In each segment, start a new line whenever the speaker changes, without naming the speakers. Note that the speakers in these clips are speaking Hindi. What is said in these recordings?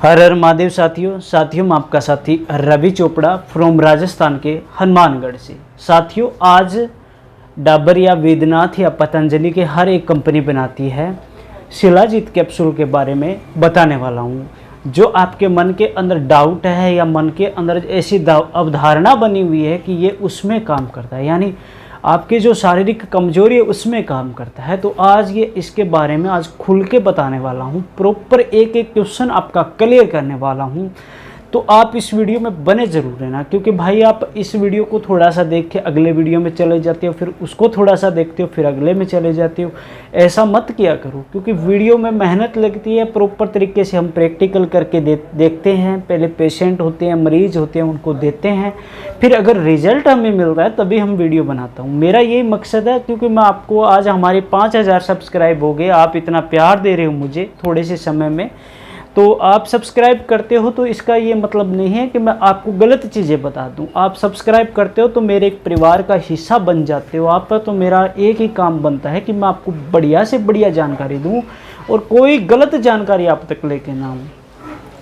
हर हर महादेव साथियों मैं आपका साथी रवि चोपड़ा फ्रॉम राजस्थान के हनुमानगढ़ से। साथियों आज डाबर या वेदनाथ या पतंजलि के हर एक कंपनी बनाती है शिलाजीत कैप्सूल के बारे में बताने वाला हूँ। जो आपके मन के अंदर डाउट है या मन के अंदर ऐसी अवधारणा बनी हुई है कि ये उसमें काम करता है, यानी आपकी जो शारीरिक कमजोरी है उसमें काम करता है, तो आज ये इसके बारे में आज खुल के बताने वाला हूँ। प्रॉपर एक एक क्वेश्चन आपका क्लियर करने वाला हूँ, तो आप इस वीडियो में बने ज़रूर रहना। क्योंकि भाई आप इस वीडियो को थोड़ा सा देख के अगले वीडियो में चले जाते हो, फिर उसको थोड़ा सा देखते हो, फिर अगले में चले जाते हो। ऐसा मत किया करो, क्योंकि वीडियो में मेहनत लगती है। प्रॉपर तरीके से हम प्रैक्टिकल करके देखते हैं। पहले पेशेंट होते हैं, मरीज होते हैं, उनको देते हैं, फिर अगर रिजल्ट हमें मिल रहा है तभी हम वीडियो बनाता हूँ। मेरा यही मकसद है, क्योंकि मैं आपको आज हमारे 5000 सब्सक्राइब हो गए। आप इतना प्यार दे रहे हो मुझे थोड़े से समय में, तो आप सब्सक्राइब करते हो तो इसका ये मतलब नहीं है कि मैं आपको गलत चीज़ें बता दूं। आप सब्सक्राइब करते हो तो मेरे एक परिवार का हिस्सा बन जाते हो आप, तो मेरा एक ही काम बनता है कि मैं आपको बढ़िया से बढ़िया जानकारी दूं और कोई गलत जानकारी आप तक लेके ना आऊँ।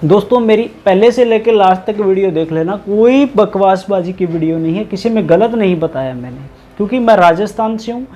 दोस्तों मेरी पहले से लेकर लास्ट तक वीडियो देख लेना, कोई बकवासबाजी की वीडियो नहीं है, किसी में गलत नहीं बताया मैंने। क्योंकि मैं राजस्थान से हूँ,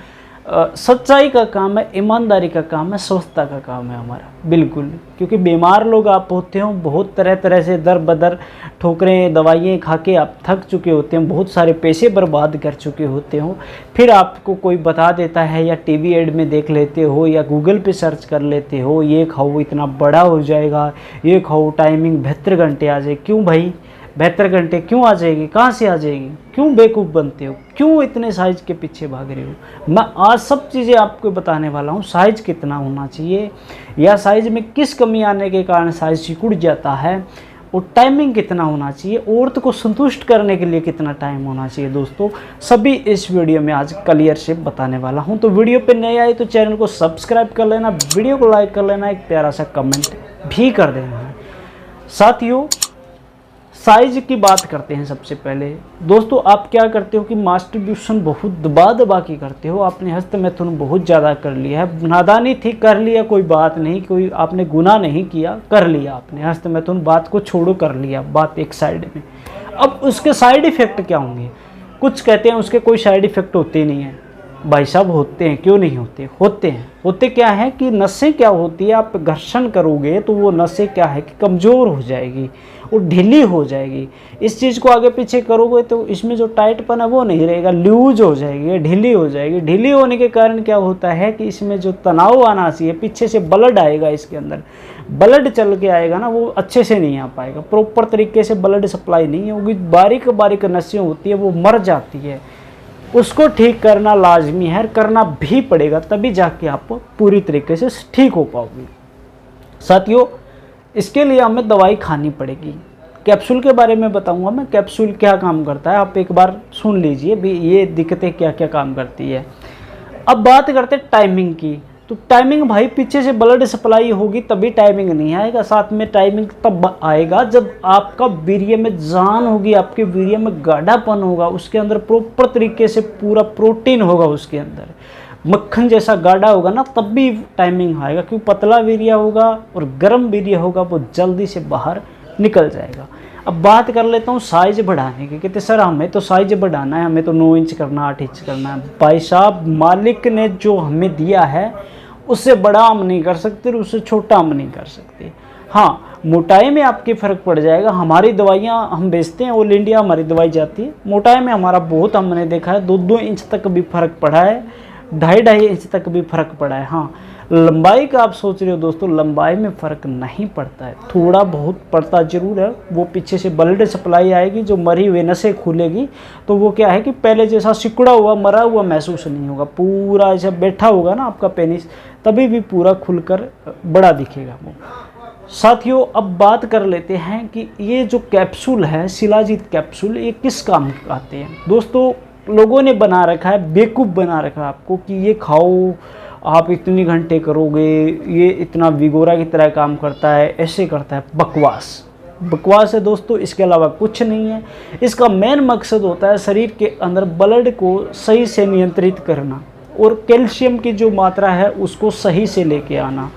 सच्चाई का काम है, ईमानदारी का काम है, स्वस्थता का काम है हमारा, बिल्कुल। क्योंकि बीमार लोग आप होते हो, बहुत तरह तरह से दर बदर ठोकरें दवाइयाँ खा के आप थक चुके होते हैं, बहुत सारे पैसे बर्बाद कर चुके होते हो, फिर आपको कोई बता देता है या टीवी एड में देख लेते हो या गूगल पे सर्च कर लेते हो, ये खाओ इतना बड़ा हो जाएगा, ये खाओ टाइमिंग 72 घंटे आ जाए। क्यों भाई 72 घंटे क्यों आ जाएगी, कहाँ से आ जाएगी? क्यों बेवकूफ़ बनते हो, क्यों इतने साइज के पीछे भाग रहे हो? मैं आज सब चीज़ें आपको बताने वाला हूँ। साइज कितना होना चाहिए या साइज में किस कमी आने के कारण साइज सिकुड़ जाता है, और टाइमिंग कितना होना चाहिए, औरत को संतुष्ट करने के लिए कितना टाइम होना चाहिए। दोस्तों सभी इस वीडियो में आज क्लियर से बताने वाला हूँ। तो वीडियो पे नए आए तो चैनल को सब्सक्राइब कर लेना, वीडियो को लाइक कर लेना, एक प्यारा सा कमेंट भी कर देना। साथियों साइज की बात करते हैं सबसे पहले। दोस्तों आप क्या करते हो कि मास्टरब्यूशन बहुत दबा दबा के करते हो, आपने हस्त मैथुन बहुत ज़्यादा कर लिया है, नादानी थी कर लिया, कोई बात नहीं, कोई आपने गुनाह नहीं किया, कर लिया आपने हस्त मैथुन, बात को छोड़ो, कर लिया, बात एक साइड में। अब उसके साइड इफ़ेक्ट क्या होंगे? कुछ कहते हैं उसके कोई साइड इफ़ेक्ट होते नहीं हैं। भाई साहब होते हैं, क्यों नहीं होते? होते हैं। होते क्या है कि नसें क्या होती है, आप घर्षण करोगे तो वो नसें क्या है कि कमज़ोर हो जाएगी और ढीली हो जाएगी। इस चीज़ को आगे पीछे करोगे तो इसमें जो टाइटपन है वो नहीं रहेगा, लूज हो जाएगी, ढीली हो जाएगी। ढीली होने के कारण क्या होता है कि इसमें जो तनाव आना चाहिए, पीछे से ब्लड आएगा, इसके अंदर ब्लड चल के आएगा ना, वो अच्छे से नहीं आ पाएगा, प्रॉपर तरीके से ब्लड सप्लाई नहीं होगी। बारीक बारीक नसें होती है वो मर जाती है, उसको ठीक करना लाजमी है, करना भी पड़ेगा, तभी जाके आप पूरी तरीके से ठीक हो पाओगे। साथियों इसके लिए हमें दवाई खानी पड़ेगी। कैप्सूल के बारे में बताऊंगा मैं, कैप्सूल क्या काम करता है आप एक बार सुन लीजिए भी, ये दिक्कतें क्या क्या काम करती है। अब बात करते हैं टाइमिंग की। तो टाइमिंग भाई पीछे से ब्लड सप्लाई होगी तभी टाइमिंग नहीं आएगा, साथ में टाइमिंग तब आएगा जब आपका वीर्य में जान होगी, आपके वीर्य में गाढ़ापन होगा, उसके अंदर प्रॉपर तरीके से पूरा प्रोटीन होगा, उसके अंदर मक्खन जैसा गाढ़ा होगा ना, तब भी टाइमिंग आएगा। क्योंकि पतला वीर्य होगा और गर्म वीर्य होगा, वो जल्दी से बाहर निकल जाएगा। अब बात कर लेता हूँ साइज बढ़ाने की। कहते सर हमें तो साइज बढ़ाना है, हमें तो 9 इंच करना, 8 इंच करना है। भाई साहब मालिक ने जो हमें दिया है उससे बड़ा हम नहीं कर सकते, उससे छोटा हम नहीं कर सकते। हाँ मोटाई में आपके फ़र्क पड़ जाएगा। हमारी दवाइयाँ हम बेचते हैं, ऑल इंडिया हमारी दवाई जाती है। मोटाई में हमारा बहुत हमने देखा है, 2-2 इंच तक भी फ़र्क पड़ा है, 2.5 इंच तक भी फ़र्क पड़ा है। हाँ लंबाई का आप सोच रहे हो दोस्तों, लंबाई में फ़र्क नहीं पड़ता है, थोड़ा बहुत पड़ता जरूर है। वो पीछे से ब्लड सप्लाई आएगी, जो मरी हुई नसें खुलेगी तो वो क्या है कि पहले जैसा सिकुड़ा हुआ मरा हुआ महसूस नहीं होगा, पूरा ऐसा बैठा होगा ना आपका पेनिस, तभी भी पूरा खुलकर बड़ा दिखेगा वो। साथियों अब बात कर लेते हैं कि ये जो कैप्सूल है शिलाजीत कैप्सूल, ये किस काम आते हैं। दोस्तों लोगों ने बना रखा है, बेवकूफ़ बना रखा है आपको कि ये खाओ आप इतनी घंटे करोगे, ये इतना विगोरा की तरह काम करता है, ऐसे करता है। बकवास है दोस्तों, इसके अलावा कुछ नहीं है। इसका मेन मकसद होता है शरीर के अंदर ब्लड को सही से नियंत्रित करना और कैल्शियम की जो मात्रा है उसको सही से लेके आना।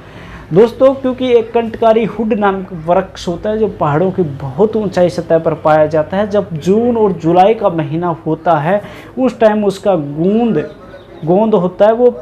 दोस्तों क्योंकि एक कंटकारी हुड नामक वृक्ष होता है जो पहाड़ों की बहुत ऊंचाई सतह पर पाया जाता है। जब जून और जुलाई का महीना होता है उस टाइम उसका गोंद होता है वो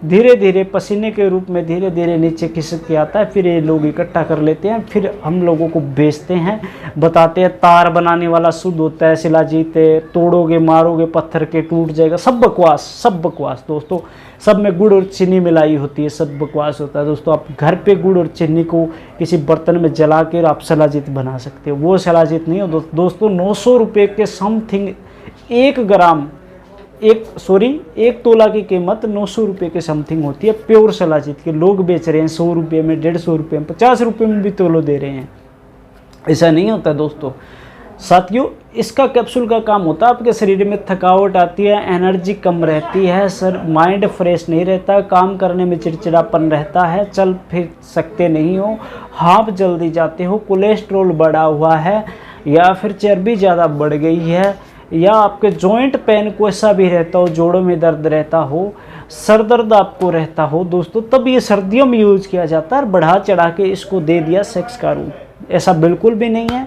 धीरे धीरे पसीने के रूप में धीरे धीरे नीचे खिसक के आता है। फिर ये लोग इकट्ठा कर लेते हैं, फिर हम लोगों को बेचते हैं, बताते हैं तार बनाने वाला शुद्ध होता है, शिलाजीत है, तोड़ोगे मारोगे पत्थर के टूट जाएगा। सब बकवास, सब बकवास दोस्तों। सब में गुड़ और चीनी मिलाई होती है, सब बकवास होता है दोस्तों। आप घर पे गुड़ और चीनी को किसी बर्तन में जला कर आप शिलाजीत बना सकते हो, वो शिलाजीत नहीं हो दोस्तों। 900 रुपये के समथिंग 1 तोला की कीमत 900 रुपये के समथिंग होती है प्योर शिलाजीत के। लोग बेच रहे हैं 100 रुपये में, 150 रुपये में, 50 रुपये में भी तोलो दे रहे हैं। ऐसा नहीं होता दोस्तों। साथियों इसका कैप्सूल का काम होता है आपके शरीर में थकावट आती है, एनर्जी कम रहती है, सर माइंड फ्रेश नहीं रहता, काम करने में चिड़चिड़ापन रहता है, चल फिर सकते नहीं हो, हाँफ जल्दी जाते हो, कोलेस्ट्रॉल बढ़ा हुआ है या फिर चर्बी ज़्यादा बढ़ गई है, या आपके जॉइंट पेन को ऐसा भी रहता हो, जोड़ों में दर्द रहता हो, सर दर्द आपको रहता हो दोस्तों, तब ये सर्दियों में यूज किया जाता है। और बढ़ा चढ़ा के इसको दे दिया सेक्स का रूप, ऐसा बिल्कुल भी नहीं है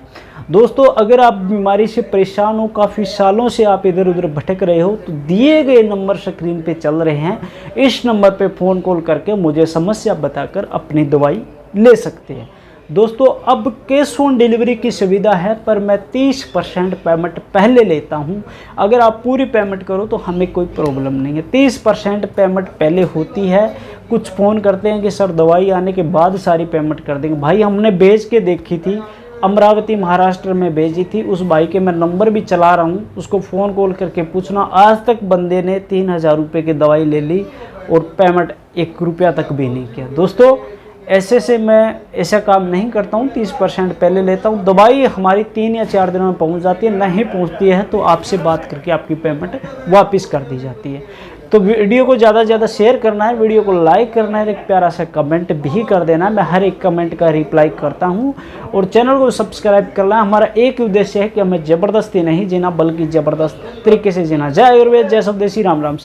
दोस्तों। अगर आप बीमारी से परेशान हो, काफ़ी सालों से आप इधर उधर भटक रहे हो, तो दिए गए नंबर स्क्रीन पे चल रहे हैं, इस नंबर पे फ़ोन कॉल करके मुझे समस्या बताकर अपनी दवाई ले सकते हैं दोस्तों। अब कैश ऑन डिलीवरी की सुविधा है, पर मैं 30% पेमेंट पहले लेता हूं। अगर आप पूरी पेमेंट करो तो हमें कोई प्रॉब्लम नहीं है। 30% पेमेंट पहले होती है। कुछ फ़ोन करते हैं कि सर दवाई आने के बाद सारी पेमेंट कर देंगे। भाई हमने भेज के देखी थी, अमरावती महाराष्ट्र में भेजी थी, उस भाई के मैं नंबर भी चला रहा हूँ, उसको फ़ोन कॉल करके पूछना, आज तक बंदे ने 3000 रुपये की दवाई ले ली और पेमेंट 1 रुपया तक भी नहीं किया दोस्तों। ऐसे से मैं ऐसा काम नहीं करता हूँ, 30% पहले लेता हूँ। दवाई हमारी 3 या 4 दिनों में पहुँच जाती है, नहीं पहुँचती है तो आपसे बात करके आपकी पेमेंट वापस कर दी जाती है। तो वीडियो को ज़्यादा से ज़्यादा शेयर करना है, वीडियो को लाइक करना है, एक प्यारा सा कमेंट भी कर देना है। मैं हर एक कमेंट का रिप्लाई करता हूँ। और चैनल को सब्सक्राइब करना है। हमारा एक उद्देश्य है कि हमें ज़बरदस्ती नहीं जीना बल्कि ज़बरदस्त तरीके से जीना। जय आयुर्वेद, जय स्वदेशी, राम राम।